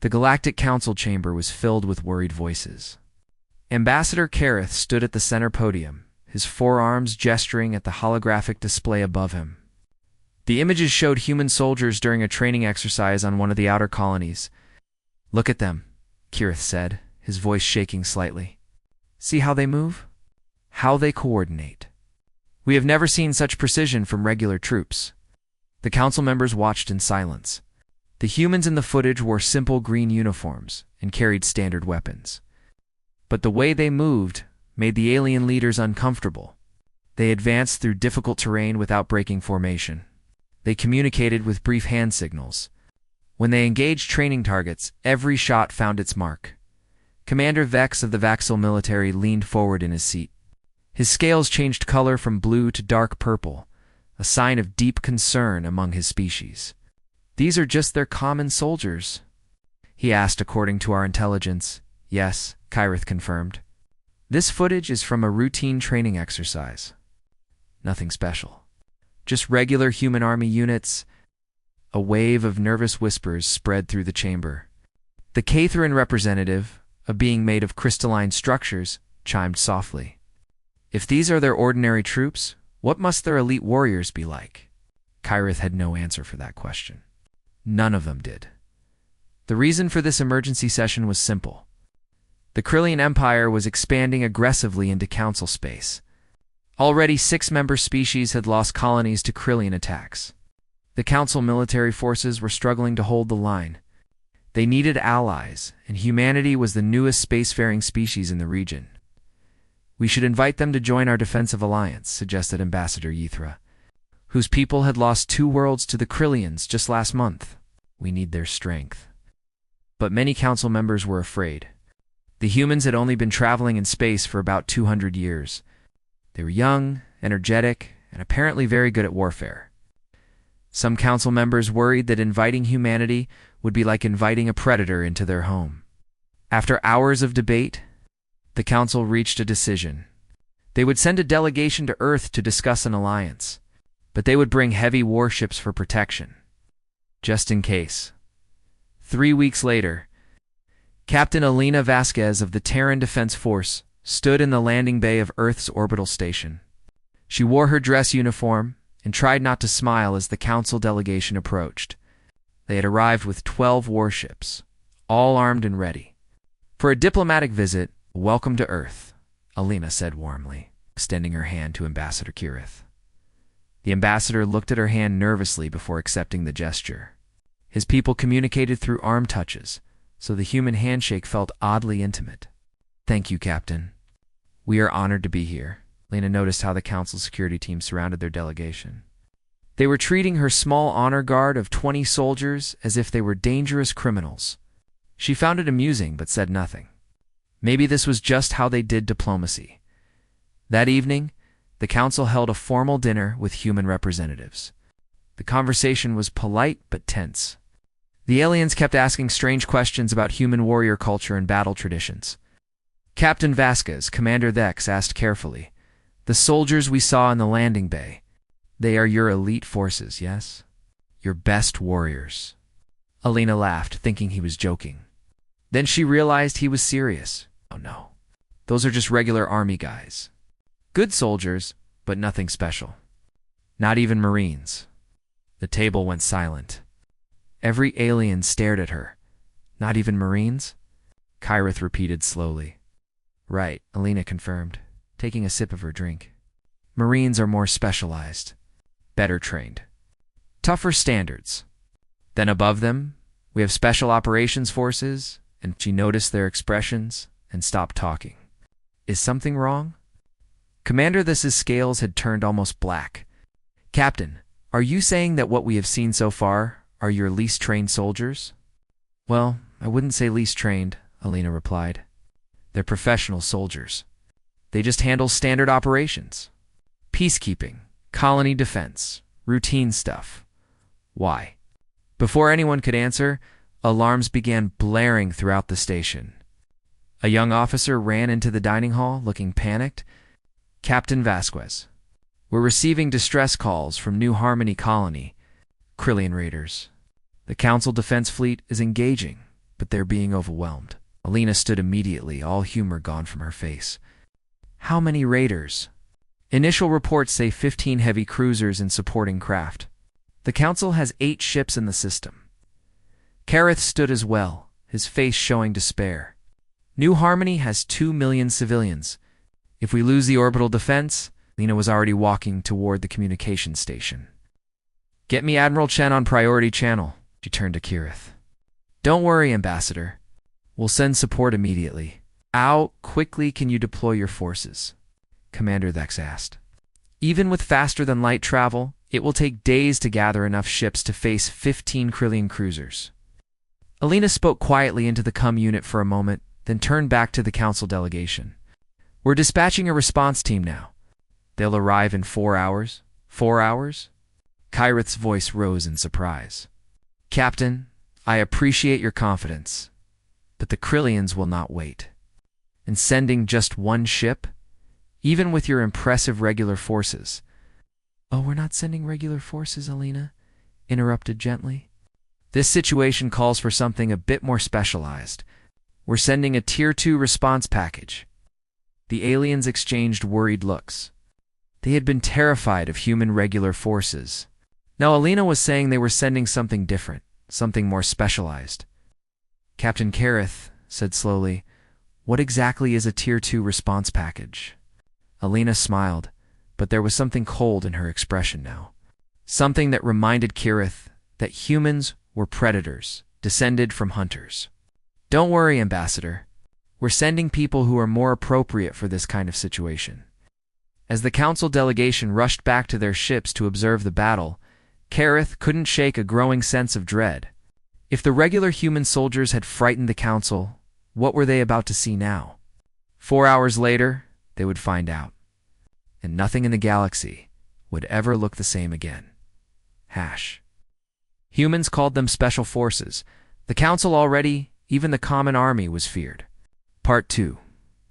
The Galactic Council chamber was filled with worried voices. Ambassador Kareth stood at the center podium, his forearms gesturing at the holographic display above him. The images showed human soldiers during a training exercise on one of the outer colonies. "Look at them," Kareth said, his voice shaking slightly. "See how they move? How they coordinate. We have never seen such precision from regular troops." The council members watched in silence. The humans in the footage wore simple green uniforms and carried standard weapons. But the way they moved made the alien leaders uncomfortable. They advanced through difficult terrain without breaking formation. They communicated with brief hand signals. When they engaged training targets, every shot found its mark. Commander Vex of the Vaxil military leaned forward in his seat. His scales changed color from blue to dark purple, a sign of deep concern among his species. "These are just their common soldiers?" he asked according to our intelligence. "Yes," Kareth confirmed. "This footage is from a routine training exercise. Nothing special. Just regular human army units." A wave of nervous whispers spread through the chamber. The Cathrin representative, a being made of crystalline structures, chimed softly. "If these are their ordinary troops, what must their elite warriors be like?" Kareth had no answer for that question. None of them did. The reason for this emergency session was simple. The Krillian Empire was expanding aggressively into council space. Already 6 member species had lost colonies to Krillian attacks. The council military forces were struggling to hold the line. They needed allies, and humanity was the newest spacefaring species in the region. "We should invite them to join our defensive alliance," suggested Ambassador Ythra, whose people had lost 2 worlds to the Krillians just last month. "We need their strength." But many council members were afraid. The humans had only been traveling in space for about 200 years. They were young, energetic, and apparently very good at warfare. Some council members worried that inviting humanity would be like inviting a predator into their home. After hours of debate, the council reached a decision. They would send a delegation to Earth to discuss an alliance, but they would bring heavy warships for protection, just in case. 3 weeks later, Captain Alina Vasquez of the Terran Defense Force stood in the landing bay of Earth's orbital station. She wore her dress uniform and tried not to smile as the council delegation approached. They had arrived with 12 warships, all armed and ready. "For a diplomatic visit, welcome to Earth," Alina said warmly, extending her hand to Ambassador Kareth. The ambassador looked at her hand nervously before accepting the gesture. His people communicated through arm touches, so the human handshake felt oddly intimate. "Thank you, Captain. We are honored to be here." Lena noticed how the council security team surrounded their delegation. They were treating her small honor guard of 20 soldiers as if they were dangerous criminals. She found it amusing but said nothing. Maybe this was just how they did diplomacy. That evening, the council held a formal dinner with human representatives. The conversation was polite but tense. The aliens kept asking strange questions about human warrior culture and battle traditions. Captain Vasquez, Commander Vex, asked carefully, "The soldiers we saw in the landing bay, they are your elite forces, yes? Your best warriors?" Alina laughed, thinking he was joking. Then she realized he was serious. "Oh no, those are just regular army guys. Good soldiers, but nothing special. Not even Marines." The table went silent. Every alien stared at her. "Not even Marines?" Kareth repeated slowly. "Right," Alina confirmed, taking a sip of her drink. "Marines are more specialized, better trained, tougher standards. Then above them, we have special operations forces," and she noticed their expressions and stopped talking. "Is something wrong?" Commander This's scales had turned almost black. "Captain, are you saying that what we have seen so far are your least trained soldiers?" "Well, I wouldn't say least trained," Alina replied. "They're professional soldiers. They just handle standard operations. Peacekeeping, colony defense, routine stuff." "Why?" Before anyone could answer, alarms began blaring throughout the station. A young officer ran into the dining hall, looking panicked. "Captain Vasquez, we're receiving distress calls from New Harmony Colony, Krillian raiders. The Council Defense Fleet is engaging, but they're being overwhelmed. Alina stood immediately, all humor gone from her face. How many raiders? Initial reports say 15 heavy cruisers and supporting craft. The Council has 8 ships in the system. Kareth stood as well, his face showing despair. New Harmony has 2 million civilians. If we lose the orbital defense, Lena was already walking toward the communication station. Get me Admiral Chen on priority channel, she turned to Kareth. Don't worry, Ambassador. We'll send support immediately. How quickly can you deploy your forces? Commander Thex asked. Even with faster-than-light travel, it will take days to gather enough ships to face 15 Krillian cruisers. Alina spoke quietly into the CUM unit for a moment, then turned back to the Council delegation. We're dispatching a response team now. They'll arrive in 4 hours? 4 hours? Kyrith's voice rose in surprise. Captain, I appreciate your confidence, but the Krillians will not wait. And sending just 1 ship? Even with your impressive regular forces. Oh, we're not sending regular forces, Alina, interrupted gently. This situation calls for something a bit more specialized. We're sending a Tier 2 response package. The aliens exchanged worried looks. They had been terrified of human regular forces. Now Alina was saying they were sending something different, something more specialized. Captain Kareth said slowly, what exactly is a Tier 2 response package? Alina smiled, but there was something cold in her expression now. Something that reminded Kareth that humans were predators, descended from hunters. Don't worry, Ambassador. We're sending people who are more appropriate for this kind of situation. As the Council delegation rushed back to their ships to observe the battle, Kareth couldn't shake a growing sense of dread. If the regular human soldiers had frightened the Council, what were they about to see now? 4 hours later, they would find out. And nothing in the galaxy would ever look the same again. Humans called them Special Forces. The Council already, even the common army, was feared. Part 2.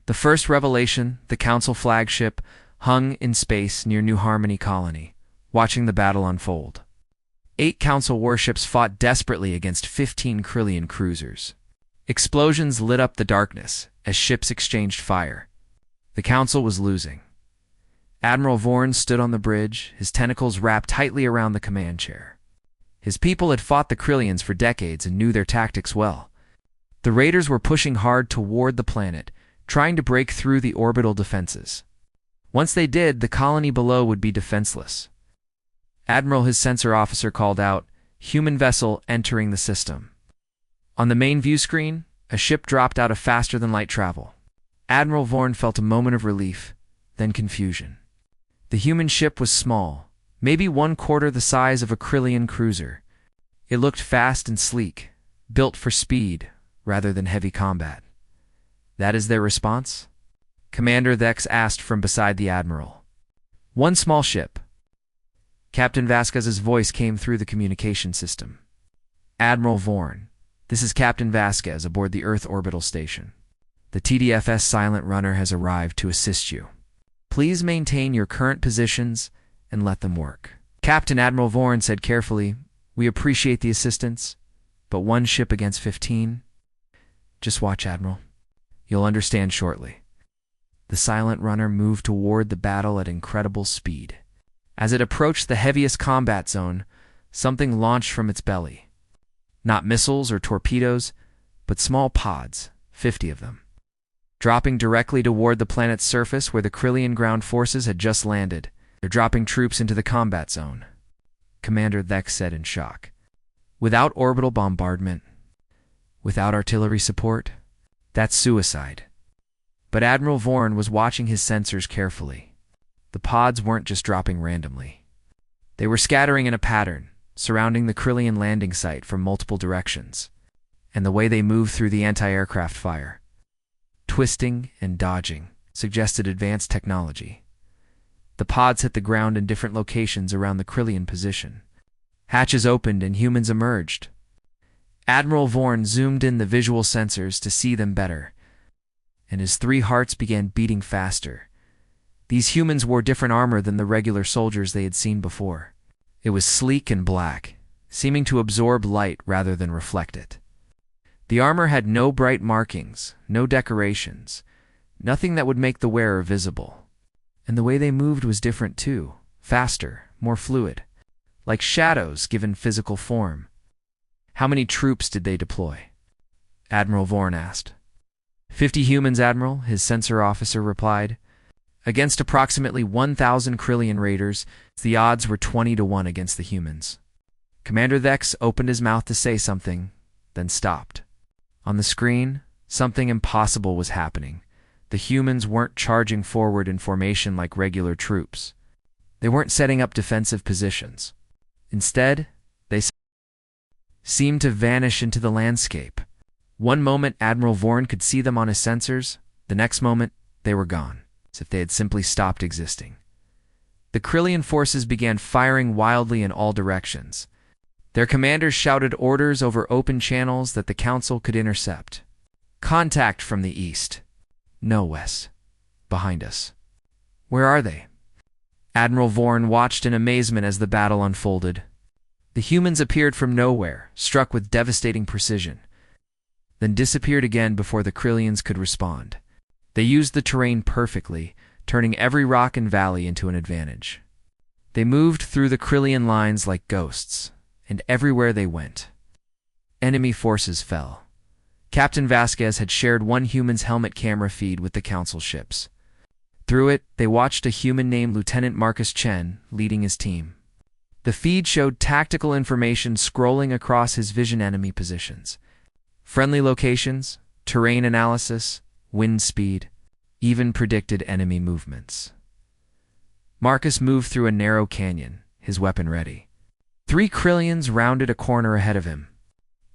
The first revelation, the Council flagship, hung in space near New Harmony Colony, watching the battle unfold. 8 Council warships fought desperately against 15 Krillian cruisers. Explosions lit up the darkness as ships exchanged fire. The Council was losing. Admiral Vorn stood on the bridge, his tentacles wrapped tightly around the command chair. His people had fought the Krillians for decades and knew their tactics well. The raiders were pushing hard toward the planet, trying to break through the orbital defenses. Once they did, the colony below would be defenseless. Admiral, his sensor officer, called out, "Human vessel entering the system." On the main view screen, a ship dropped out of faster-than-light travel. Admiral Vorn felt a moment of relief, then confusion. The human ship was small, maybe 1/4 the size of a Krillian cruiser. It looked fast and sleek, built for speed rather than heavy combat. That is their response? Commander Thex asked from beside the Admiral. One small ship. Captain Vasquez's voice came through the communication system. Admiral Vorn, this is Captain Vasquez aboard the Earth Orbital Station. The TDFS Silent Runner has arrived to assist you. Please maintain your current positions and let them work. Captain Admiral Vorn said carefully, we appreciate the assistance, but 1 ship against 15? Just watch, Admiral. You'll understand shortly. The Silent Runner moved toward the battle at incredible speed. As it approached the heaviest combat zone, something launched from its belly. Not missiles or torpedoes, but small pods, 50 of them. Dropping directly toward the planet's surface where the Krillian ground forces had just landed. They're dropping troops into the combat zone, Commander Thex said in shock. Without orbital bombardment, without artillery support, that's suicide. But Admiral Vorn was watching his sensors carefully. The pods weren't just dropping randomly. They were scattering in a pattern, surrounding the Krillian landing site from multiple directions, and the way they moved through the anti-aircraft fire, twisting and dodging, suggested advanced technology. The pods hit the ground in different locations around the Krillian position. Hatches opened and humans emerged. Admiral Vorn zoomed in the visual sensors to see them better, and his 3 hearts began beating faster. These humans wore different armor than the regular soldiers they had seen before. It was sleek and black, seeming to absorb light rather than reflect it. The armor had no bright markings, no decorations, nothing that would make the wearer visible. And the way they moved was different too, faster, more fluid, like shadows given physical form. How many troops did they deploy? Admiral Vorn asked. 50 humans, Admiral, his censor officer replied. Against approximately 1,000 Krillian raiders, the odds were 20-1 against the humans. Commander Thex opened his mouth to say something, then stopped. On the screen, something impossible was happening. The humans weren't charging forward in formation like regular troops. They weren't setting up defensive positions. Instead, they seemed to vanish into the landscape. One moment, Admiral Vorn could see them on his sensors. The next moment, they were gone, as if they had simply stopped existing. The Krillian forces began firing wildly in all directions. Their commanders shouted orders over open channels that the Council could intercept. Contact from the east. No, Wes. Behind us. Where are they? Admiral Vorn watched in amazement as the battle unfolded. The humans appeared from nowhere, struck with devastating precision, then disappeared again before the Krillians could respond. They used the terrain perfectly, turning every rock and valley into an advantage. They moved through the Krillian lines like ghosts, and everywhere they went, enemy forces fell. Captain Vasquez had shared one human's helmet camera feed with the Council ships. Through it, they watched a human named Lieutenant Marcus Chen leading his team. The feed showed tactical information scrolling across his vision, enemy positions, friendly locations, terrain analysis, wind speed, even predicted enemy movements. Marcus moved through a narrow canyon, his weapon ready. 3 Krillians rounded a corner ahead of him.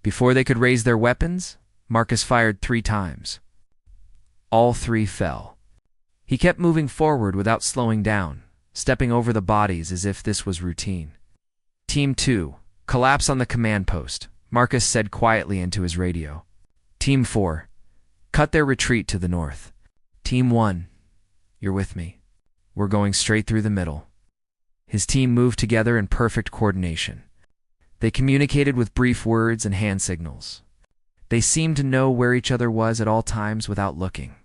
Before they could raise their weapons, Marcus fired 3 times. All 3 fell. He kept moving forward without slowing down, stepping over the bodies as if this was routine. Team 2, collapse on the command post, Marcus said quietly into his radio. Team 4, cut their retreat to the north. Team 1, you're with me. We're going straight through the middle. His team moved together in perfect coordination. They communicated with brief words and hand signals. They seemed to know where each other was at all times without looking.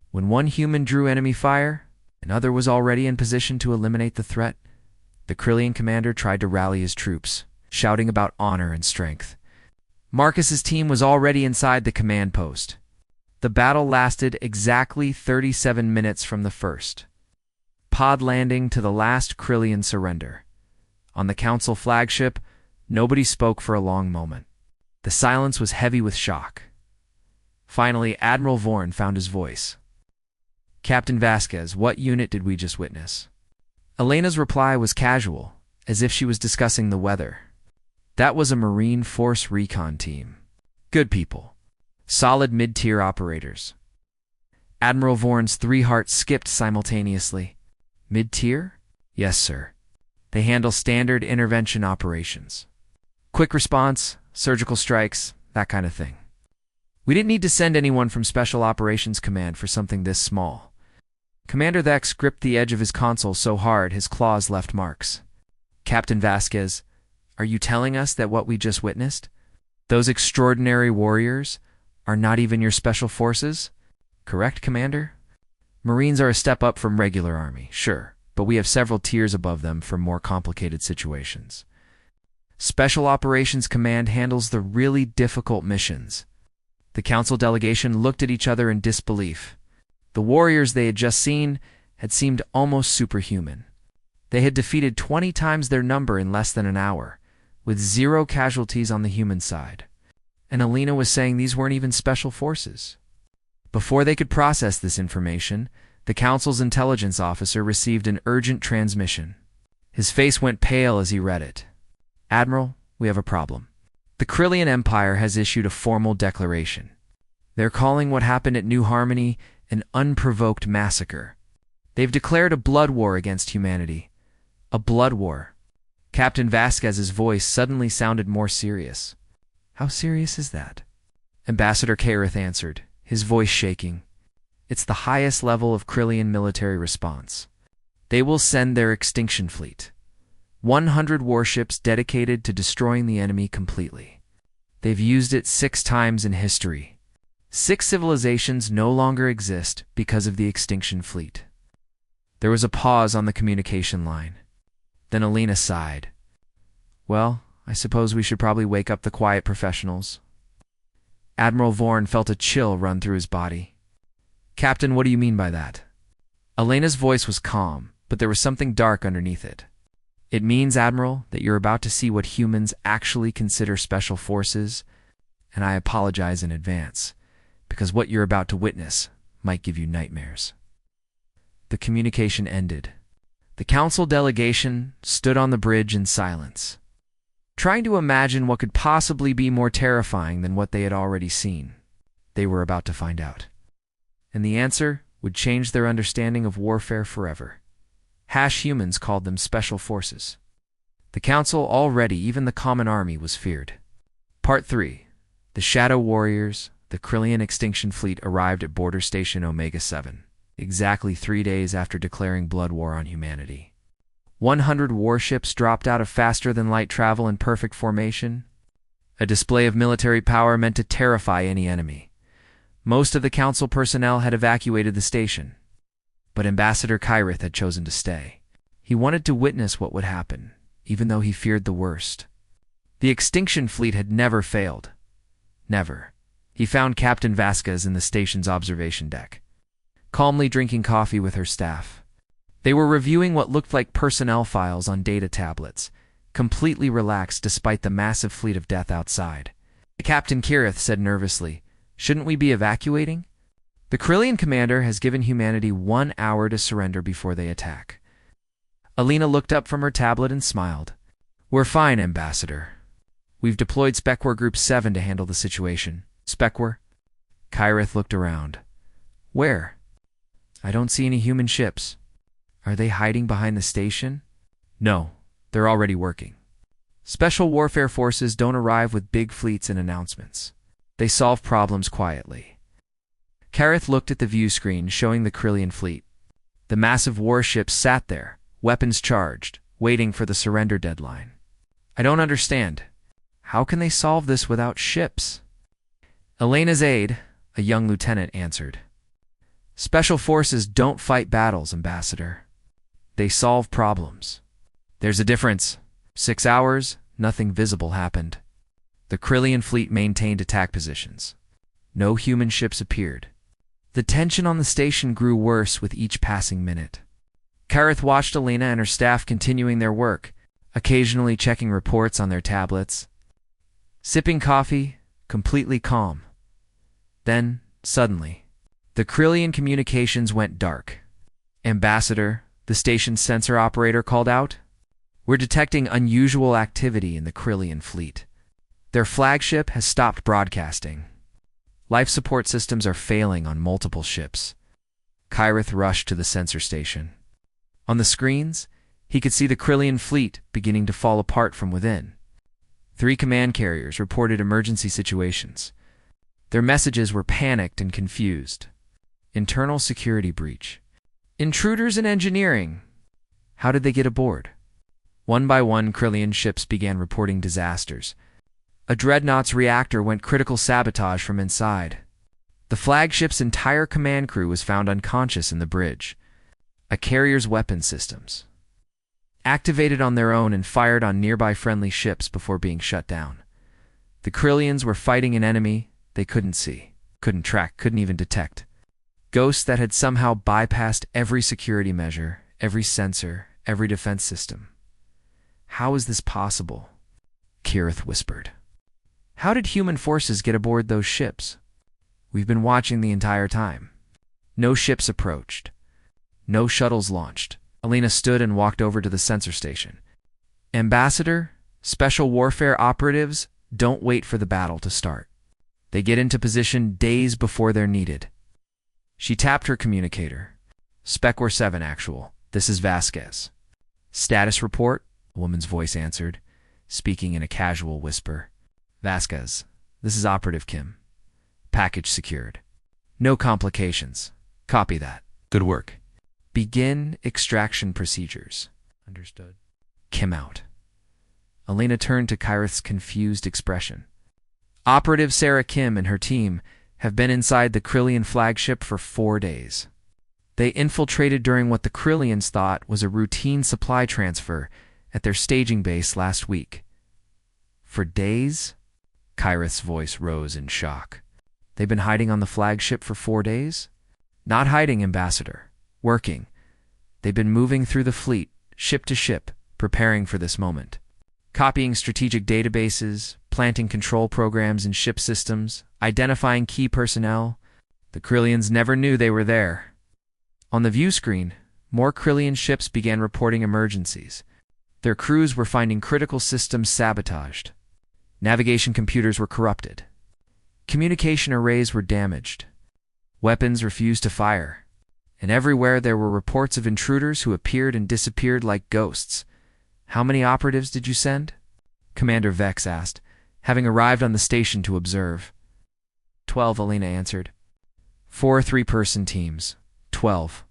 When one human drew enemy fire, another was already in position to eliminate the threat. The Krillian commander tried to rally his troops, shouting about honor and strength. Marcus's team was already inside the command post. The battle lasted exactly 37 minutes from the first pod landing to the last Krillian surrender. On the Council flagship, nobody spoke for a long moment. The silence was heavy with shock. Finally, Admiral Vorn found his voice. Captain Vasquez, what unit did we just witness? Elena's reply was casual, as if she was discussing the weather. That was a Marine Force recon team. Good people. Solid mid-tier operators. Admiral Vorn's 3 hearts skipped simultaneously. Mid-tier? Yes, sir. They handle standard intervention operations. Quick response, surgical strikes, that kind of thing. We didn't need to send anyone from Special Operations Command for something this small. Commander Thex gripped the edge of his console so hard his claws left marks. Captain Vasquez, are you telling us that what we just witnessed, those extraordinary warriors, are not even your special forces? Correct, Commander? Marines are a step up from regular Army, sure, but we have several tiers above them for more complicated situations. Special Operations Command handles the really difficult missions. The Council delegation looked at each other in disbelief. The warriors they had just seen had seemed almost superhuman. They had defeated 20 times their number in less than an hour, with 0 casualties on the human side. And Alina was saying these weren't even special forces. Before they could process this information, the Council's intelligence officer received an urgent transmission. His face went pale as he read it. Admiral, we have a problem. The Krillian Empire has issued a formal declaration. They're calling what happened at New Harmony an unprovoked massacre. They've declared a blood war against humanity. A blood war. Captain Vasquez's voice suddenly sounded more serious. How serious is that? Ambassador Kareth answered, his voice shaking. It's the highest level of Krillian military response. They will send their extinction fleet. 100 warships dedicated to destroying the enemy completely. They've used it 6 times in history. 6 civilizations no longer exist because of the extinction fleet. There was a pause on the communication line. Then Alina sighed. Well, I suppose we should probably wake up the quiet professionals. Admiral Vorn felt a chill run through his body. Captain, what do you mean by that? Elena's voice was calm, but there was something dark underneath it. It means, Admiral, that you're about to see what humans actually consider special forces, and I apologize in advance, because what you're about to witness might give you nightmares. The communication ended. The council delegation stood on the bridge in silence, trying to imagine what could possibly be more terrifying than what they had already seen. They were about to find out. And the answer would change their understanding of warfare forever. Humans called them special forces. The council already, even the common army, was feared. Part 3. The Shadow Warriors, the Krillian extinction fleet arrived at Border Station Omega-7, exactly 3 days after declaring blood war on humanity. 100 warships dropped out of faster-than-light travel in perfect formation, a display of military power meant to terrify any enemy. Most of the council personnel had evacuated the station, but Ambassador Kyrith had chosen to stay. He wanted to witness what would happen, even though he feared the worst. The extinction fleet had never failed. Never. He found Captain Vasquez in the station's observation deck, calmly drinking coffee with her staff. They were reviewing what looked like personnel files on data tablets, completely relaxed despite the massive fleet of death outside. Captain Kyrith said nervously, "Shouldn't we be evacuating? The Krillian commander has given humanity 1 hour to surrender before they attack." Alina looked up from her tablet and smiled. "We're fine, Ambassador. We've deployed Specwar Group 7 to handle the situation." Specwar? Kyrith looked around. "Where? I don't see any human ships. Are they hiding behind the station?" "No, they're already working. Special warfare forces don't arrive with big fleets and announcements. They solve problems quietly." Kyrith looked at the view screen showing the Krillian fleet. The massive warships sat there, weapons charged, waiting for the surrender deadline. "I don't understand. How can they solve this without ships?" Elena's aide, a young lieutenant, answered. "Special forces don't fight battles, Ambassador. They solve problems. There's a difference. 6 hours, nothing visible happened. The Krillian fleet maintained attack positions. No human ships appeared. The tension on the station grew worse with each passing minute." Kyrith watched Alina and her staff continuing their work, occasionally checking reports on their tablets, sipping coffee, completely calm. Then, suddenly, the Krillian communications went dark. "Ambassador," the station's sensor operator called out, "we're detecting unusual activity in the Krillian fleet. Their flagship has stopped broadcasting. Life support systems are failing on multiple ships." Kyrith rushed to the sensor station. On the screens, he could see the Krillian fleet beginning to fall apart from within. 3 command carriers reported emergency situations. Their messages were panicked and confused. Internal security breach. Intruders in engineering. How did they get aboard? One by one, Krillian ships began reporting disasters. A dreadnought's reactor went critical sabotage from inside. The flagship's entire command crew was found unconscious in the bridge. A carrier's weapon systems activated on their own and fired on nearby friendly ships before being shut down. The Krillians were fighting an enemy they couldn't see, couldn't track, couldn't even detect. Ghosts that had somehow bypassed every security measure, every sensor, every defense system. "How is this possible?" Kyrith whispered. "How did human forces get aboard those ships? We've been watching the entire time. No ships approached. No shuttles launched." Alina stood and walked over to the sensor station. "Ambassador, special warfare operatives don't wait for the battle to start. They get into position days before they're needed." She tapped her communicator. "Specwar 7 actual. This is Vasquez." "Status report," a woman's voice answered, speaking in a casual whisper. "Vasquez, this is Operative Kim. Package secured. No complications. Copy that. Good work. Begin extraction procedures." "Understood." Kim out. Alina turned to Kyrith's confused expression. Operative Sarah Kim and her team have been inside the Krillian flagship for 4 days. They infiltrated during what the Krillians thought was a routine supply transfer at their staging base last week. For days? Kyrith's voice rose in shock. They've been hiding on the flagship for 4 days? Not hiding, Ambassador. Working. They've been moving through the fleet, ship to ship, preparing for this moment. Copying strategic databases, planting control programs in ship systems, identifying key personnel. The Krillians never knew they were there. On the view screen, more Krillian ships began reporting emergencies. Their crews were finding critical systems sabotaged. Navigation computers were corrupted. Communication arrays were damaged. Weapons refused to fire. And everywhere there were reports of intruders who appeared and disappeared like ghosts. How many operatives did you send? Commander Vex asked, having arrived on the station to observe. 12, Alina answered. 4 3-person teams. 12.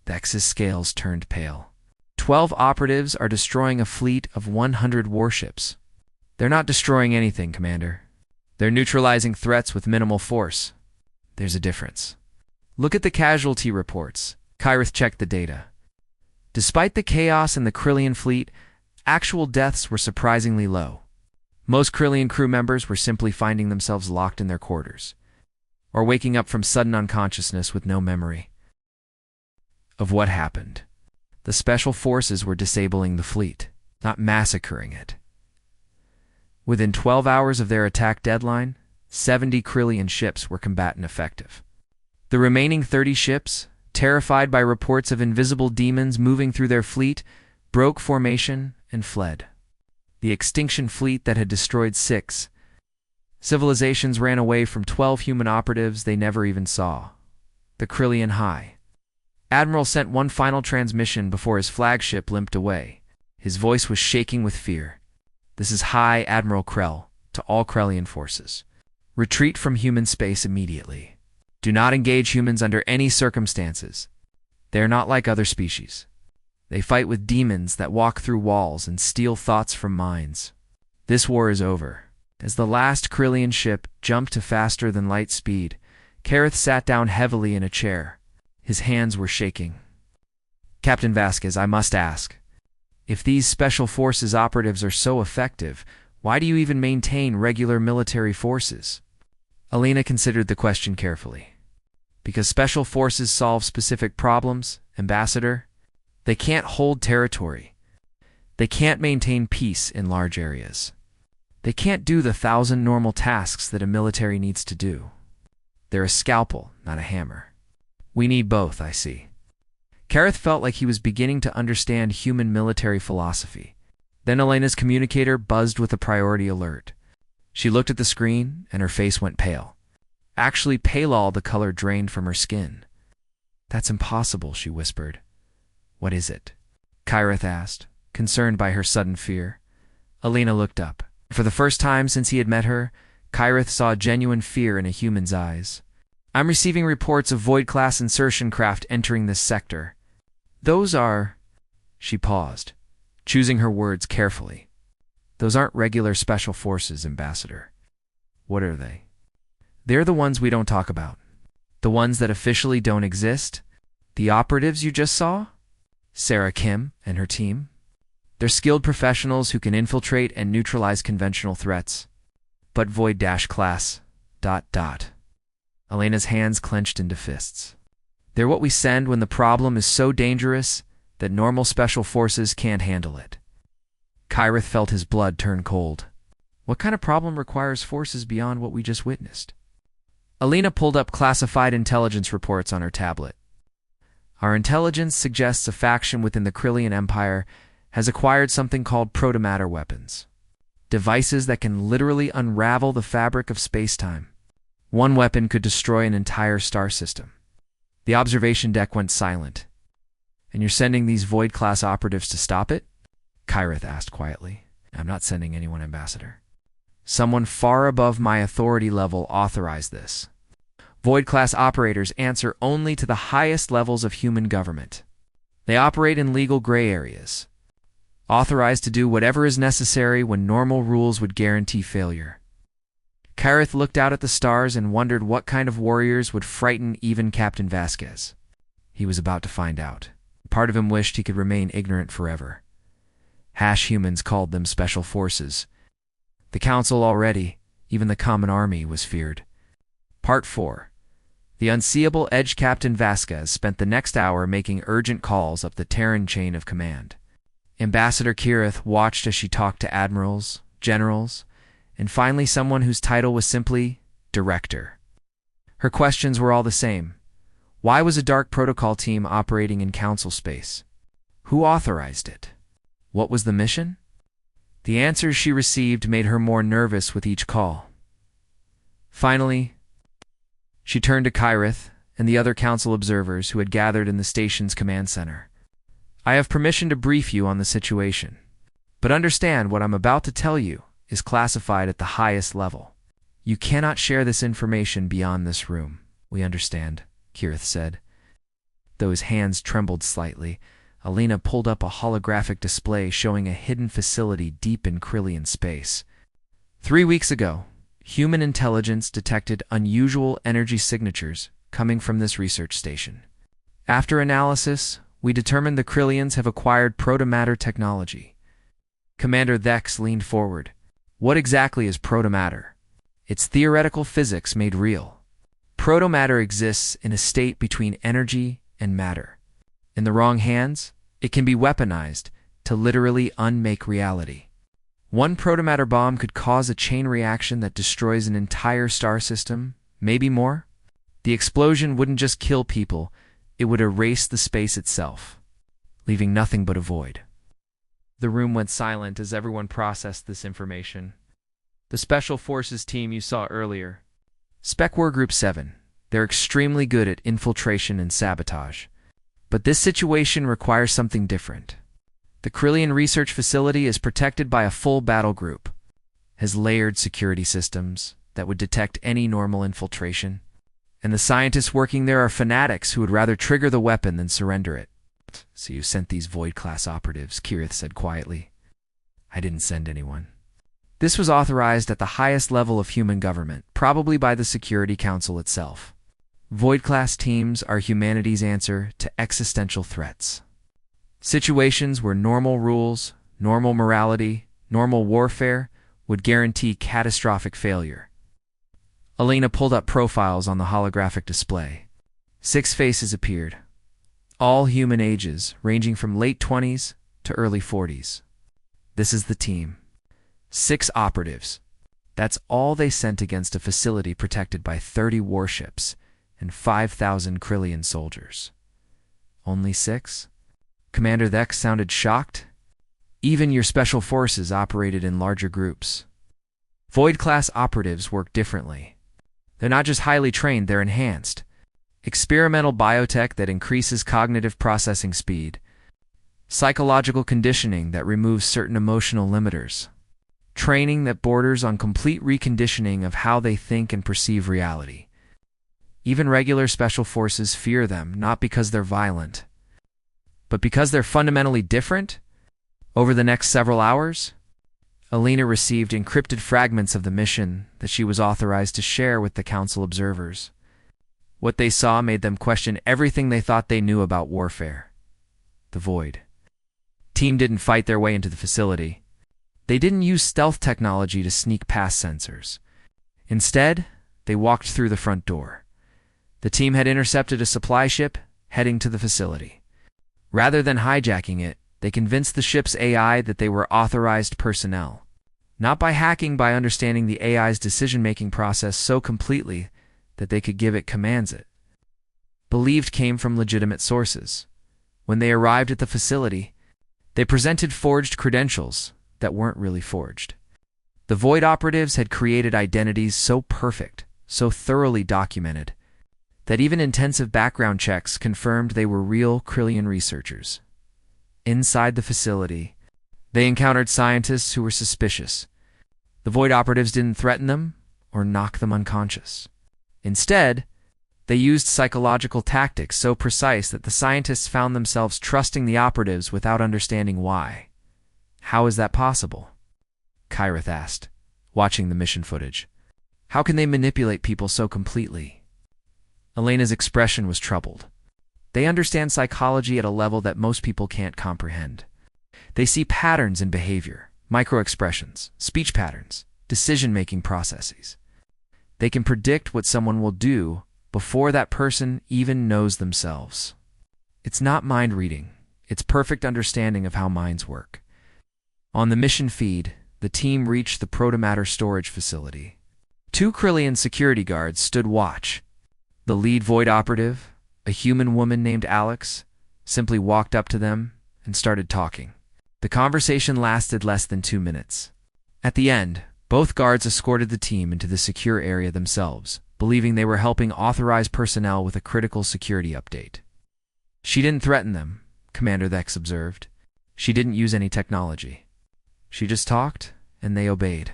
Vex's scales turned pale. 12 operatives are destroying a fleet of 100 warships. They're not destroying anything, Commander. They're neutralizing threats with minimal force. There's a difference. Look at the casualty reports. Kyrith checked the data. Despite the chaos in the Krillian fleet, actual deaths were surprisingly low. Most Krillian crew members were simply finding themselves locked in their quarters, or waking up from sudden unconsciousness with no memory of what happened. The special forces were disabling the fleet, not massacring it. Within 12 hours of their attack deadline, 70 Krillian ships were combatant effective. The remaining 30 ships, terrified by reports of invisible demons moving through their fleet, broke formation and fled. The extinction fleet that had destroyed 6 civilizations ran away from 12 human operatives they never even saw. The Krillian High Admiral sent one final transmission before his flagship limped away. His voice was shaking with fear. This is High Admiral Krell, to all Krellian forces. Retreat from human space immediately. Do not engage humans under any circumstances. They are not like other species. They fight with demons that walk through walls and steal thoughts from minds. This war is over. As the last Krillian ship jumped to faster than light speed, Kareth sat down heavily in a chair. His hands were shaking. Captain Vasquez, I must ask, if these Special Forces operatives are so effective, why do you even maintain regular military forces? Alina considered the question carefully. Because Special Forces solve specific problems, Ambassador. They can't hold territory. They can't maintain peace in large areas. They can't do the 1,000 normal tasks that a military needs to do. They're a scalpel, not a hammer. We need both, I see. Kareth felt like he was beginning to understand human military philosophy. Then Elena's communicator buzzed with a priority alert. She looked at the screen, and her face went pale. Actually, pale, the color drained from her skin. That's impossible, she whispered. What is it? Kyrith asked, concerned by her sudden fear. Alina looked up. For the first time since he had met her, Kyrith saw genuine fear in a human's eyes. I'm receiving reports of Void-class insertion craft entering this sector. Those are... She paused, choosing her words carefully. Those aren't regular Special Forces, Ambassador. What are they? They're the ones we don't talk about. The ones that officially don't exist. The operatives you just saw? Sarah Kim and her team. They're skilled professionals who can infiltrate and neutralize conventional threats. But Void-class... Elena's hands clenched into fists. They're what we send when the problem is so dangerous that normal Special Forces can't handle it. Kyrith felt his blood turn cold. What kind of problem requires forces beyond what we just witnessed? Alina pulled up classified intelligence reports on her tablet. Our intelligence suggests a faction within the Krillian Empire has acquired something called protomatter weapons. Devices that can literally unravel the fabric of space-time. One weapon could destroy an entire star system. The observation deck went silent. And you're sending these Void-class operatives to stop it? Kyrith asked quietly. I'm not sending anyone, Ambassador. Someone far above my authority level authorized this. Void-class operators answer only to the highest levels of human government. They operate in legal gray areas, authorized to do whatever is necessary when normal rules would guarantee failure. Kareth looked out at the stars and wondered what kind of warriors would frighten even Captain Vasquez. He was about to find out. Part of him wished he could remain ignorant forever. Humans called them special forces. The Council already, even the common army, was feared. Part 4. The unseeable Edge Captain Vasquez spent the next hour making urgent calls up the Terran chain of command. Ambassador Kareth watched as she talked to admirals, generals, and finally someone whose title was simply Director. Her questions were all the same. Why was a dark protocol team operating in Council space? Who authorized it? What was the mission? The answers she received made her more nervous with each call. Finally, she turned to Kareth and the other Council observers who had gathered in the station's command center. I have permission to brief you on the situation, but understand what I'm about to tell you is classified at the highest level. You cannot share this information beyond this room. We understand, Kareth said. Though his hands trembled slightly, Alina pulled up a holographic display showing a hidden facility deep in Krillian space. 3 weeks ago, human intelligence detected unusual energy signatures coming from this research station. After analysis, we determined the Krillians have acquired protomatter technology. Commander Thex leaned forward. What exactly is protomatter? It's theoretical physics made real. Protomatter exists in a state between energy and matter. In the wrong hands, it can be weaponized to literally unmake reality. One protomatter bomb could cause a chain reaction that destroys an entire star system, maybe more. The explosion wouldn't just kill people, it would erase the space itself, leaving nothing but a void. The room went silent as everyone processed this information. The Special Forces team you saw earlier, Spec War Group 7, they're extremely good at infiltration and sabotage. But this situation requires something different. The Krillian research facility is protected by a full battle group, has layered security systems that would detect any normal infiltration, and the scientists working there are fanatics who would rather trigger the weapon than surrender it. So you sent these Void-class operatives, Kareth said quietly. I didn't send anyone. This was authorized at the highest level of human government, probably by the Security Council itself. Void-class teams are humanity's answer to existential threats. Situations where normal rules, normal morality, normal warfare would guarantee catastrophic failure. Alina pulled up profiles on the holographic display. 6 faces appeared, all human ages, ranging from late 20s to early 40s. This is the team. 6 operatives. That's all they sent against a facility protected by 30 warships and 5,000 Krillian soldiers. Only 6? Commander Thex sounded shocked. Even your special forces operated in larger groups. Void-class operatives work differently. They're not just highly trained, they're enhanced. Experimental biotech that increases cognitive processing speed. Psychological conditioning that removes certain emotional limiters. Training that borders on complete reconditioning of how they think and perceive reality. Even regular special forces fear them, not because they're violent, but because they're fundamentally different. Over the next several hours, Alina received encrypted fragments of the mission that she was authorized to share with the Council observers. What they saw made them question everything they thought they knew about warfare. The Void. Team didn't fight their way into the facility. They didn't use stealth technology to sneak past sensors. Instead, they walked through the front door. The team had intercepted a supply ship heading to the facility. Rather than hijacking it, they convinced the ship's AI that they were authorized personnel. Not by hacking, by understanding the AI's decision-making process so completely that they could give it commands it believed came from legitimate sources. When they arrived at the facility, they presented forged credentials that weren't really forged. The Void operatives had created identities so perfect, so thoroughly documented, that even intensive background checks confirmed they were real Krillian researchers. Inside the facility, they encountered scientists who were suspicious. The Void operatives didn't threaten them or knock them unconscious. Instead, they used psychological tactics so precise that the scientists found themselves trusting the operatives without understanding why. How is that possible? Kareth asked, watching the mission footage. How can they manipulate people so completely? Elena's expression was troubled. They understand psychology at a level that most people can't comprehend. They see patterns in behavior, microexpressions, speech patterns, decision-making processes. They can predict what someone will do before that person even knows themselves. It's not mind reading, it's perfect understanding of how minds work. On the mission feed, the team reached the protomatter storage facility. 2 Krillian security guards stood watch. The lead Void operative, a human woman named Alex, simply walked up to them and started talking. The conversation lasted less than 2 minutes. At the end, both guards escorted the team into the secure area themselves, believing they were helping authorized personnel with a critical security update. She didn't threaten them, Commander Thex observed. She didn't use any technology. She just talked, and they obeyed.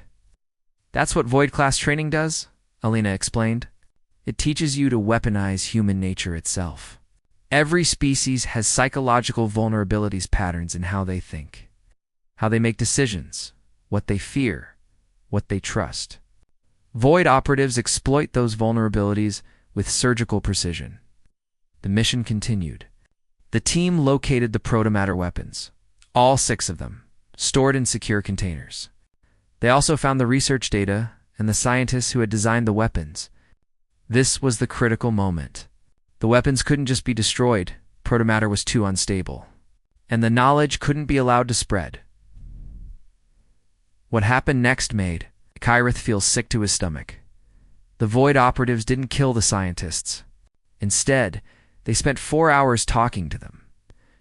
That's what Void-class training does, Elena explained. It teaches you to weaponize human nature itself. Every species has psychological vulnerabilities patterns in how they think, how they make decisions, what they fear, what they trust. Void operatives exploit those vulnerabilities with surgical precision. The mission continued. The team located the protomatter weapons, all 6 of them, stored in secure containers. They also found the research data and the scientists who had designed the weapons. This was the critical moment. The weapons couldn't just be destroyed, protomatter was too unstable. And the knowledge couldn't be allowed to spread. What happened next made Kyrith feel sick to his stomach. The Void operatives didn't kill the scientists. Instead, they spent 4 hours talking to them,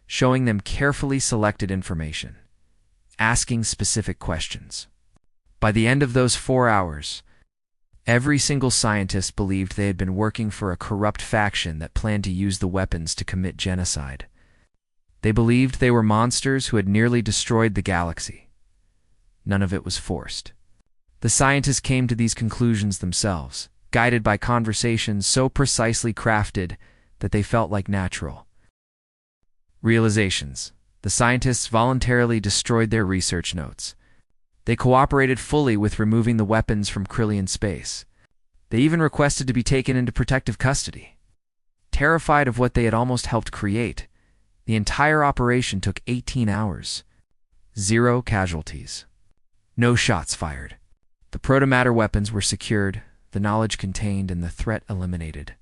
showing them carefully selected information, asking specific questions. By the end of those 4 hours, every single scientist believed they had been working for a corrupt faction that planned to use the weapons to commit genocide. They believed they were monsters who had nearly destroyed the galaxy. None of it was forced. The scientists came to these conclusions themselves, guided by conversations so precisely crafted that they felt like natural. Realizations. The scientists voluntarily destroyed their research notes. They cooperated fully with removing the weapons from Krillian space. They even requested to be taken into protective custody. Terrified of what they had almost helped create, the entire operation took 18 hours. 0 casualties. No shots fired. The protomatter weapons were secured, the knowledge contained, and the threat eliminated.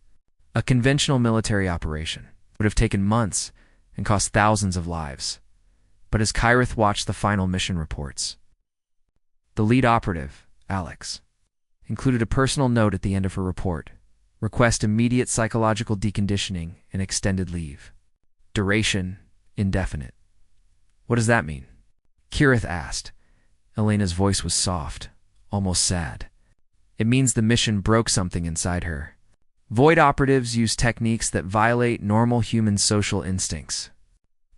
A conventional military operation would have taken months and cost thousands of lives. But as Kyrith watched the final mission reports, the lead operative, Alex, included a personal note at the end of her report. Request immediate psychological deconditioning and extended leave. Duration, indefinite. What does that mean? Kyrith asked. Elena's voice was soft, almost sad. It means the mission broke something inside her. Void operatives use techniques that violate normal human social instincts.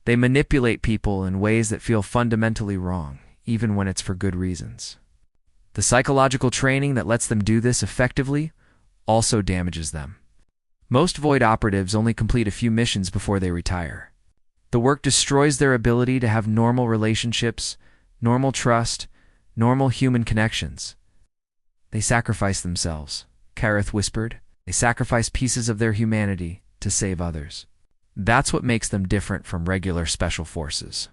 They manipulate people in ways that feel fundamentally wrong, even when it's for good reasons. The psychological training that lets them do this effectively also damages them. Most Void operatives only complete a few missions before they retire. The work destroys their ability to have normal relationships, normal trust, normal human connections. They sacrifice themselves, Kyrith whispered. They sacrifice pieces of their humanity to save others. That's what makes them different from regular special forces.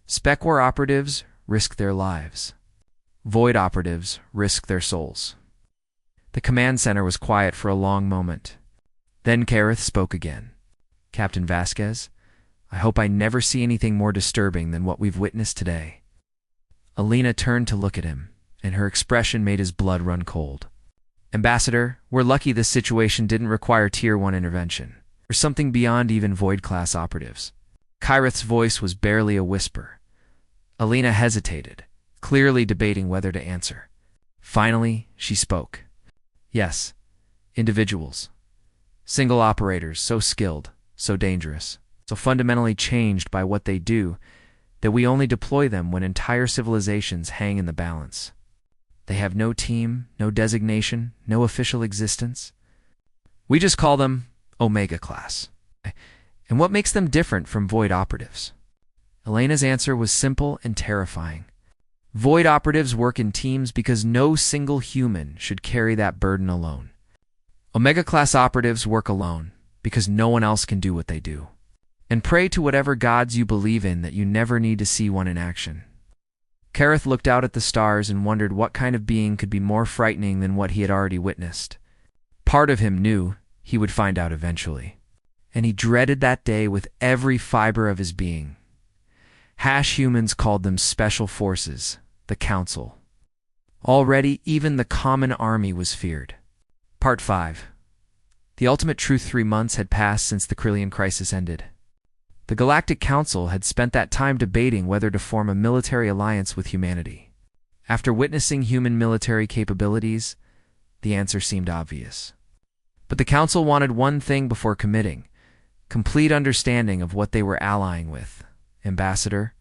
Spec War operatives risk their lives. Void operatives risk their souls. The command center was quiet for a long moment. Then Kyrith spoke again. Captain Vasquez, I hope I never see anything more disturbing than what we've witnessed today. Elena turned to look at him, and her expression made his blood run cold. Ambassador, we're lucky this situation didn't require Tier 1 intervention. There's something beyond even Void-class operatives. Kyrith's voice was barely a whisper. Elena hesitated, clearly debating whether to answer. Finally, she spoke. Yes, individuals. Single operators, so skilled, so dangerous, so fundamentally changed by what they do that we only deploy them when entire civilizations hang in the balance. They have no team, no designation, no official existence. We just call them Omega Class. And what makes them different from Void operatives? Elena's answer was simple and terrifying. Void operatives work in teams because no single human should carry that burden alone. Omega-class operatives work alone because no one else can do what they do. And pray to whatever gods you believe in that you never need to see one in action. Kareth looked out at the stars and wondered what kind of being could be more frightening than what he had already witnessed. Part of him knew he would find out eventually, and he dreaded that day with every fiber of his being. Humans called them Special Forces, the Council. Already, even the common army was feared. Part 5. The ultimate truth: 3 months had passed since the Krillian crisis ended. The Galactic Council had spent that time debating whether to form a military alliance with humanity. After witnessing human military capabilities, the answer seemed obvious. But the Council wanted one thing before committing: complete understanding of what they were allying with. Ambassador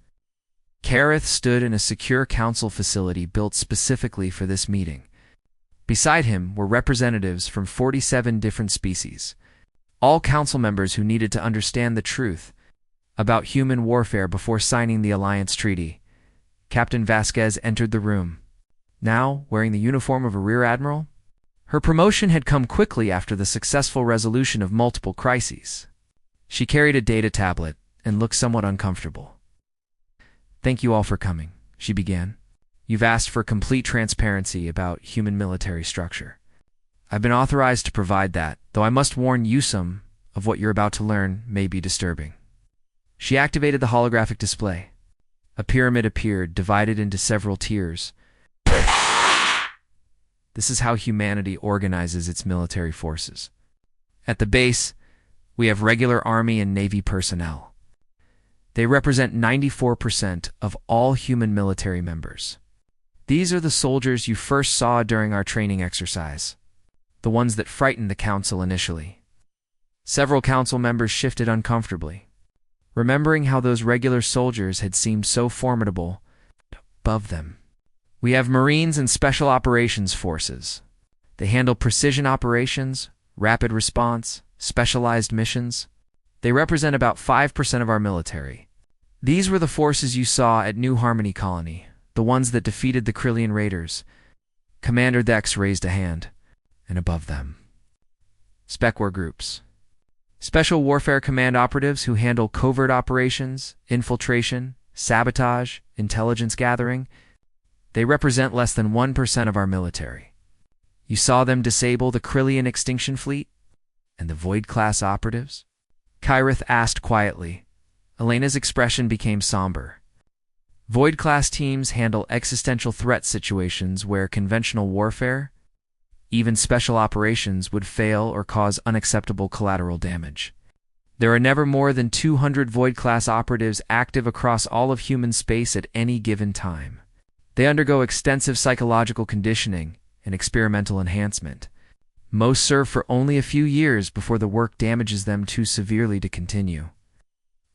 Kareth stood in a secure council facility built specifically for this meeting. Beside him were representatives from 47 different species, all council members who needed to understand the truth about human warfare before signing the alliance treaty. Captain Vasquez entered the room, now wearing the uniform of a rear admiral. Her promotion had come quickly after the successful resolution of multiple crises. She carried a data tablet and looked somewhat uncomfortable. "Thank you all for coming," she began. "You've asked for complete transparency about human military structure. I've been authorized to provide that, though I must warn you some of what you're about to learn may be disturbing." She activated the holographic display. A pyramid appeared, divided into several tiers. This is how humanity organizes its military forces. At the base, we have regular Army and Navy personnel. They represent 94% of all human military members. These are the soldiers you first saw during our training exercise, the ones that frightened the Council initially. Several Council members shifted uncomfortably, remembering how those regular soldiers had seemed so formidable above them. We have Marines and Special Operations Forces. They handle precision operations, rapid response, specialized missions. They represent about 5% of our military. These were the forces you saw at New Harmony Colony, the ones that defeated the Krillian raiders. Commander Dex raised a hand, and above them, Spec War groups. Special Warfare Command operatives who handle covert operations, infiltration, sabotage, intelligence gathering. They represent less than 1% of our military. You saw them disable the Krillian extinction fleet? And the Void-class operatives? Kareth asked quietly. Elena's expression became somber. Void-class teams handle existential threat situations where conventional warfare, even special operations, would fail or cause unacceptable collateral damage. There are never more than 200 Void-class operatives active across all of human space at any given time. They undergo extensive psychological conditioning and experimental enhancement. Most serve for only a few years before the work damages them too severely to continue.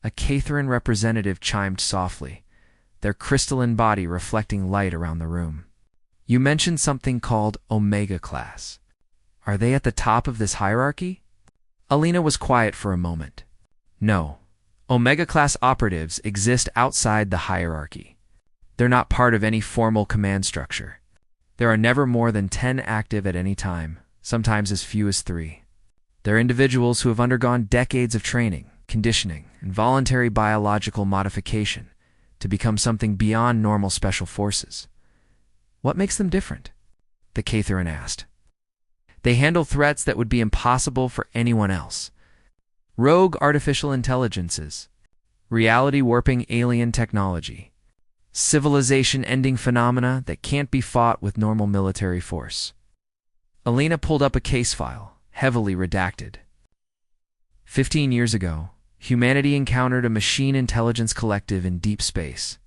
A Catherine representative chimed softly, their crystalline body reflecting light around the room. "You mentioned something called Omega Class. Are they at the top of this hierarchy?" Alina was quiet for a moment. "No. Omega Class operatives exist outside the hierarchy. They're not part of any formal command structure. There are never more than 10 active at any time, sometimes as few as 3. They're individuals who have undergone decades of training, conditioning, and voluntary biological modification to become something beyond normal special forces." "What makes them different?" the Catherine asked. "They handle threats that would be impossible for anyone else. Rogue artificial intelligences, reality-warping alien technology, civilization-ending phenomena that can't be fought with normal military force." Alina pulled up a case file, heavily redacted. 15 years ago, humanity encountered a machine intelligence collective in deep space.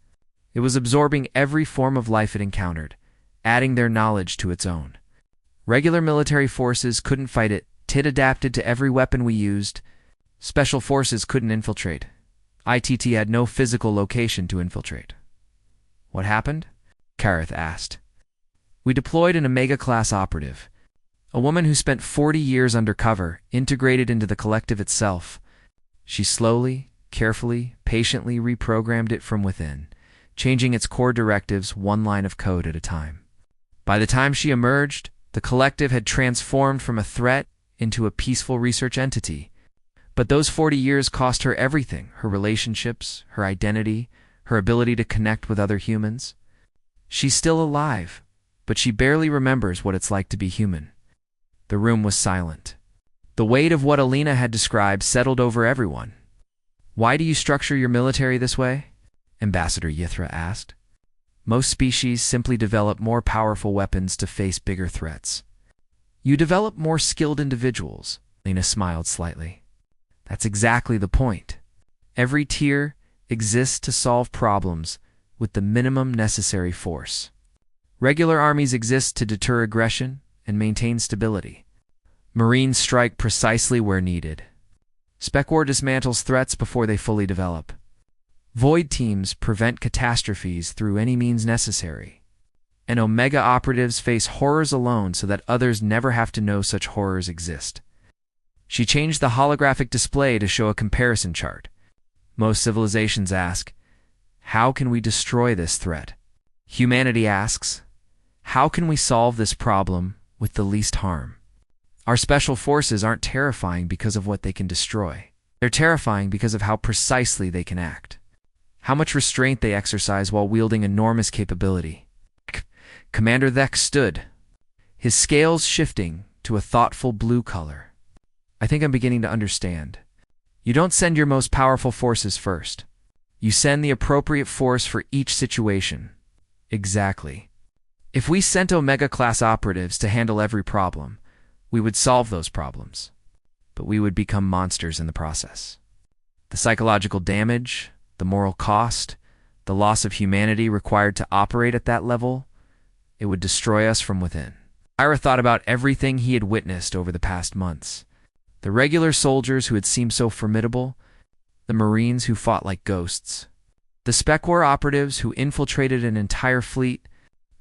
It was absorbing every form of life it encountered, adding their knowledge to its own. Regular military forces couldn't fight it. It adapted to every weapon we used. Special forces couldn't infiltrate. ITT had no physical location to infiltrate. "What happened?" Kareth asked. "We deployed an Omega-class operative, a woman who spent 40 years undercover, integrated into the collective itself. She slowly, carefully, patiently reprogrammed it from within, changing its core directives one line of code at a time. By the time she emerged, the collective had transformed from a threat into a peaceful research entity. But those 40 years cost her everything: her relationships, her identity, her ability to connect with other humans. She's still alive, but she barely remembers what it's like to be human. The room was silent. The weight of what Alina had described settled over everyone. "Why do you structure your military this way?" Ambassador Yithra asked. "Most species simply develop more powerful weapons to face bigger threats. You develop more skilled individuals." Alina smiled slightly. "That's exactly the point. Every tier exists to solve problems with the minimum necessary force. Regular armies exist to deter aggression and maintain stability. Marines strike precisely where needed. Spec War dismantles threats before they fully develop. Void teams prevent catastrophes through any means necessary. And Omega operatives face horrors alone so that others never have to know such horrors exist." She changed the holographic display to show a comparison chart. Most civilizations ask, "How can we destroy this threat?" Humanity asks, "How can we solve this problem with the least harm?" Our special forces aren't terrifying because of what they can destroy. They're terrifying because of how precisely they can act, how much restraint they exercise while wielding enormous capability. Commander Thek stood, his scales shifting to a thoughtful blue color. "I think I'm beginning to understand. You don't send your most powerful forces first. You send the appropriate force for each situation." "Exactly. If we sent Omega-class operatives to handle every problem, we would solve those problems, but we would become monsters in the process. The psychological damage, the moral cost, the loss of humanity required to operate at that level, it would destroy us from within." Ira thought about everything he had witnessed over the past months. The regular soldiers who had seemed so formidable, the Marines who fought like ghosts, the Spec War operatives who infiltrated an entire fleet,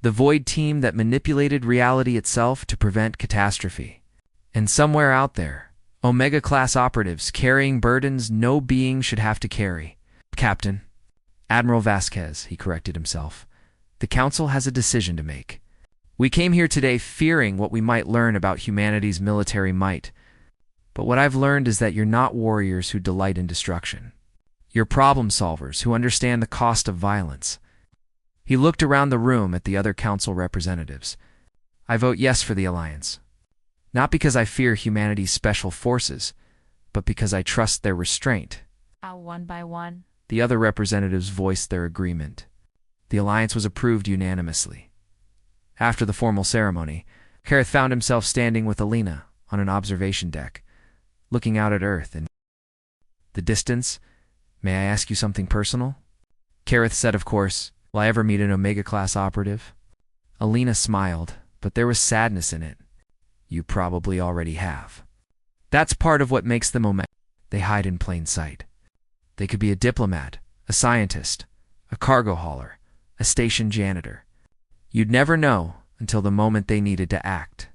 the Void team that manipulated reality itself to prevent catastrophe. And somewhere out there, Omega-class operatives carrying burdens no being should have to carry. "Captain." "Admiral Vasquez," he corrected himself. "The Council has a decision to make. We came here today fearing what we might learn about humanity's military might. But what I've learned is that you're not warriors who delight in destruction. You're problem solvers who understand the cost of violence." He looked around the room at the other Council representatives. "I vote yes for the Alliance. Not because I fear humanity's special forces, but because I trust their restraint." One by one, the other representatives voiced their agreement. The alliance was approved unanimously. After the formal ceremony, Kareth found himself standing with Alina on an observation deck, looking out at Earth in the distance. "May I ask you something personal?" Kareth said, "Of course. Will I ever meet an Omega-class operative?" Alina smiled, but there was sadness in it. "You probably already have. That's part of what makes them Omega. They hide in plain sight. They could be a diplomat, a scientist, a cargo hauler, a station janitor. You'd never know until the moment they needed to act."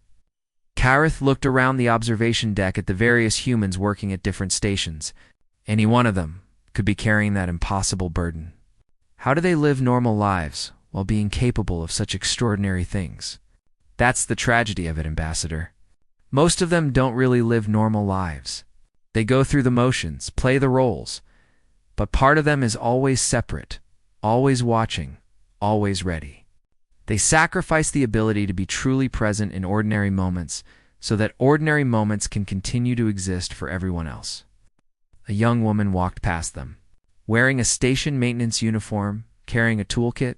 Kareth looked around the observation deck at the various humans working at different stations. Any one of them could be carrying that impossible burden. How do they live normal lives while being capable of such extraordinary things? That's the tragedy of it, Ambassador. Most of them don't really live normal lives. They go through the motions, play the roles, but part of them is always separate, always watching, always ready. They sacrifice the ability to be truly present in ordinary moments so that ordinary moments can continue to exist for everyone else. A young woman walked past them, wearing a station maintenance uniform, carrying a toolkit.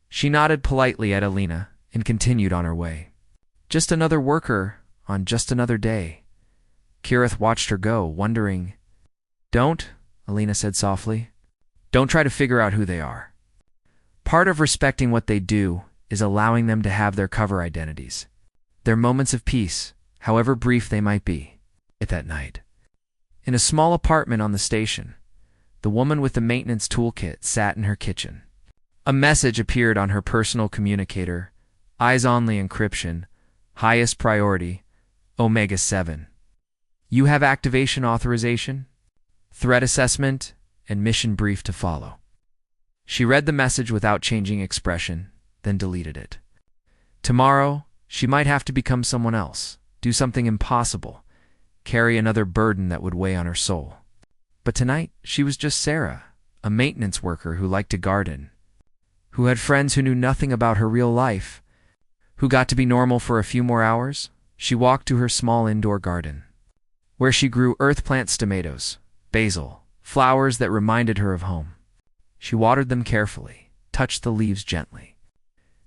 She nodded politely at Alina and continued on her way. Just another worker on just another day. Kareth watched her go, wondering. "Don't," Alina said softly. "Don't try to figure out who they are. Part of respecting what they do is allowing them to have their cover identities, their moments of peace, however brief they might be." That night, in a small apartment on the station, the woman with the maintenance toolkit sat in her kitchen. A message appeared on her personal communicator: eyes-only encryption, highest priority, Omega 7. You have activation authorization, threat assessment, and mission brief to follow. She read the message without changing expression, then deleted it. Tomorrow, she might have to become someone else, do something impossible, carry another burden that would weigh on her soul. But tonight, she was just Sarah, a maintenance worker who liked to garden, who had friends who knew nothing about her real life, who got to be normal for a few more hours. She walked to her small indoor garden, where she grew earth plants, tomatoes, basil, flowers that reminded her of home. She watered them carefully, touched the leaves gently,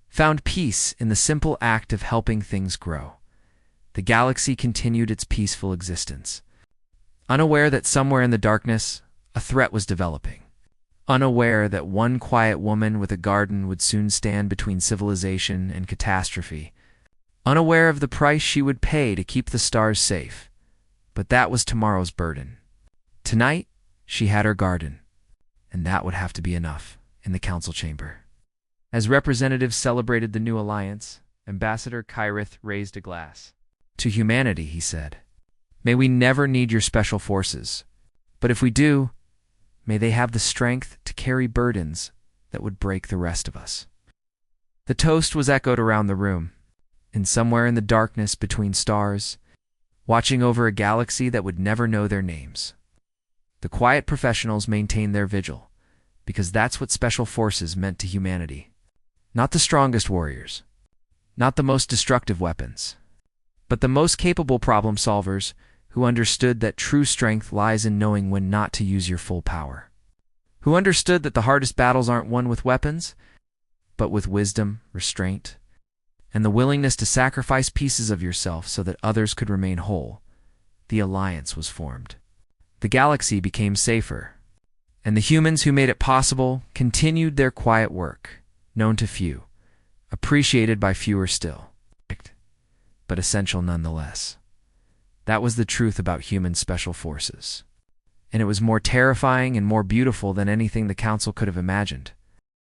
found peace in the simple act of helping things grow. The galaxy continued its peaceful existence, unaware that somewhere in the darkness, a threat was developing, unaware that one quiet woman with a garden would soon stand between civilization and catastrophe, unaware of the price she would pay to keep the stars safe. But that was tomorrow's burden. Tonight, she had her garden, and that would have to be enough. In the council chamber, as representatives celebrated the new alliance, Ambassador Kyrith raised a glass. To humanity, he said, may we never need your special forces, but if we do, may they have the strength to carry burdens that would break the rest of us. The toast was echoed around the room, and somewhere in the darkness between stars, watching over a galaxy that would never know their names, the quiet professionals maintained their vigil, because that's what special forces meant to humanity. Not the strongest warriors, not the most destructive weapons, but the most capable problem solvers who understood that true strength lies in knowing when not to use your full power, who understood that the hardest battles aren't won with weapons, but with wisdom, restraint, and the willingness to sacrifice pieces of yourself so that others could remain whole. The alliance was formed. The galaxy became safer, and the humans who made it possible continued their quiet work, known to few, appreciated by fewer still, but essential nonetheless. That was the truth about human special forces, and it was more terrifying and more beautiful than anything the council could have imagined.